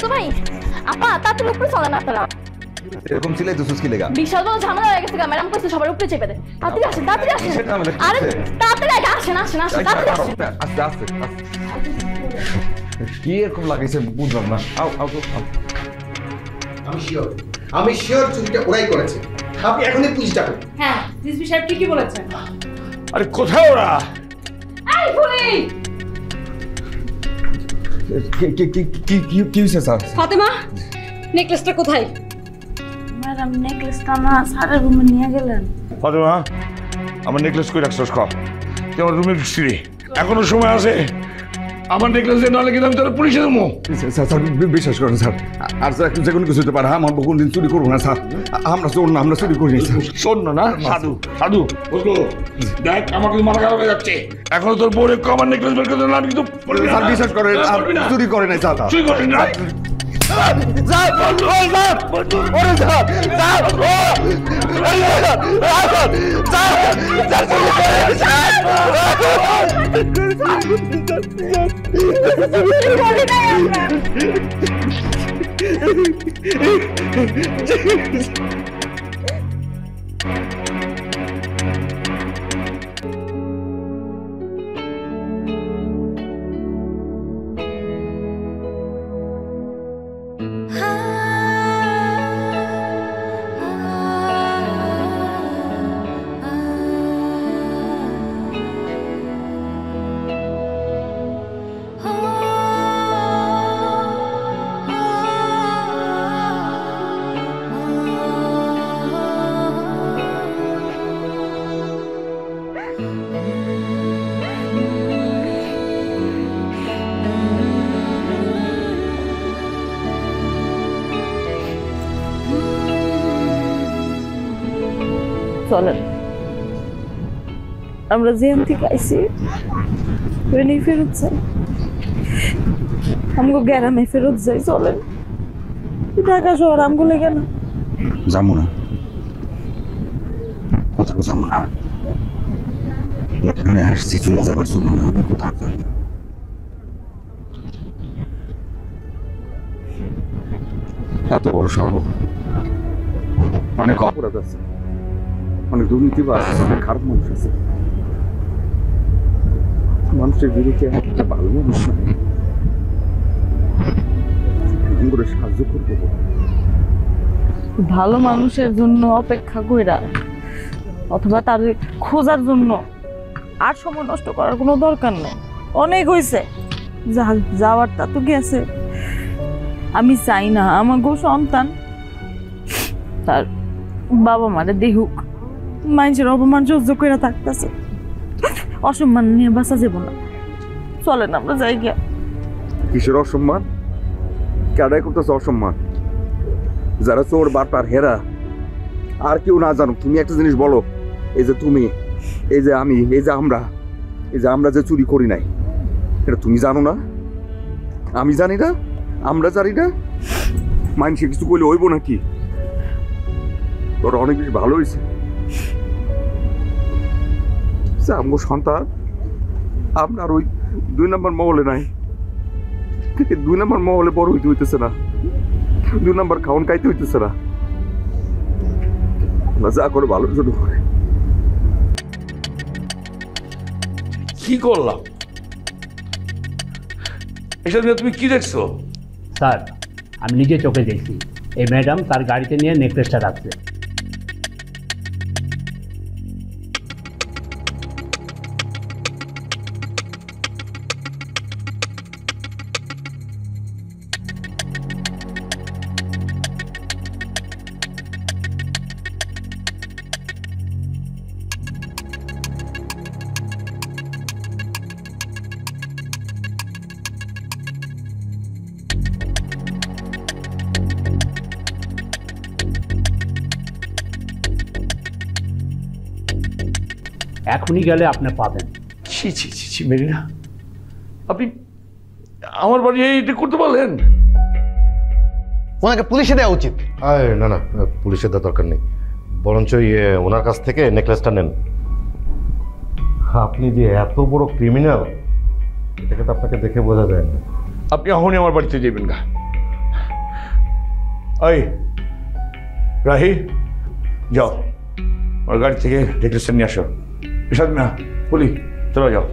তো ভাই আপা তাড়াতাড়ি উপরে চলেন আপনারা। এরকম চিলাই তো সুস্কি লেগা বিশাল বড় ঝামেলা হয়ে গেছে, ম্যাডাম কইছে সবার উপরে চেপে দে। তাড়াতাড়ি আসেন, তাড়াতাড়ি আসেন। আরে তাড়াতাড়ি আসেন আসেন আসেন, তাড়াতাড়ি আসেন। আস্তে আস্তে কি এরকম লাগাইছে বুঝলাম না। আও আও আও। আমি শিওর চুরিটা ওরাই করেছে। আপনি এখনই পুলিশ ডাকুন। হ্যাঁ রিজভি সাহেব ঠিকই বলেছেন। আরে কোথায় ওরা? এই পুলিশ! কি হয়েছে স্যার? ফাতেমা নেকলেসটা কোথায়? ম্যাডাম নেকলেসটা না স্যারের রুমে নিয়ে গেলেন। ফাতেমা আমার নেকলেস কই রাখছস? খ তুই আমার রুমে ঢুকছি রে, এখনো সময় আছে। আমার নেকলেস দিয়ে নাহলে কিন্তু আমি তোর পুলিশে দেবো। স্যার স্যার বিশ্বাস করেন স্যার, আর স্যার একটু যে কোনো কিছু হতে পারে। আমার কোনদিন চুরি করবো না স্যার, আমরা চোর না, আমরা চুরি করি না স্যার। শোন না সাধু সাধু বুঝলো, দেখ আমার কিন্তু মাথা খারাপ হয়ে যাচ্ছে। এখনো তোর বউরে আমার নেকলেস বের করতে না, আমি কিন্তু স্যার বিশ্বাস করেন, চুরি করে নাই স্যার। চুরি করেন না। চলেন আমরা যেখান থেকে আইছি ওখানে ফেরত যাই, আমগো গ্রামে ফেরত যাই। চলেন, ঢাকা শহর আমগো লেগে না। যাবো না, কোথাও যাবো না। এখানে আসছি চলে যাবার জন্য না, আমি কোথাও যাবো না। এত বড় শহর, অনেক অপরাধ আছে, অনেক দুর্নীতিবাজ আছে, অনেক খারাপ মানুষ আছে। মানুষের বিরুদ্ধে একটা ভালো মানুষ নাই, করে সাহায্য করতে হবে। ভালো মানুষের জন্য অপেক্ষা কইরা অথবা তার খোঁজার জন্য আর সময় নষ্ট করার কোনো দরকার নেই। অনেক হয়েছে, যাওয়ারটা তো গেছে। আমি চাই না আমার গো সন্তান তার বাবা মারে দেখুক মানুষের অপমান সহ্য করে থাকতেছে। অসম্মান নিয়ে বাঁচা যাব না। চলেন আমরা যাই গিয়া। কিসের অসম্মান? কেডাই করতেছে অসম্মান? যারা চোর বাটপার হেরা আর কেউ না জানো, তুমি একটা জিনিস বলো, এই যে তুমি, এই যে আমি, এই যে আমরা যে চুরি করি নাই, এটা তুমি জানো না? আমি জানি না? আমরা জানি না? মানুষে কিছু কইলে হইব নাকি? তোর অনেক বেশি ভালো হয়েছে। আমার সন্তান আপনার ওই 2 নম্বর মহলে নাই, 2 নম্বর মহলে বড় হইতে হইতেছে না, 2 নম্বর খাওয়ান খাইতে হইতেছে না। যা করে ভালোর জন্য করে। কি করলাম এসব নিয়ে? তুমি কি দেখছো? স্যার আমি নিজে চোখে দেখছি, এই ম্যাডাম তার গাড়িতে নিয়ে নেকলেসটা রাখছে। এখনই গেলে আপনি পাবেন। ছি ছি ছি ছি মেরিনা, আপনি আমার বাড়ি এটা করতে পারলেন? ওনাকে পুলিশে দেওয়া উচিত। না না, পুলিশের দেওয়ার দরকার নেই, বরঞ্চ ওনার কাছ থেকে নেকলেসটা নেন। আপনি যে এত বড় ক্রিমিনাল এটা তো আপনাকে দেখে বোঝা যায় না। আপনি এখনই আমার বাড়িতে যাবেন গা। ওই রাহি যাও ওর গাড়ি থেকে নেকলেসটা নিয়ে আসো বিষাদ না বলি চলো যাও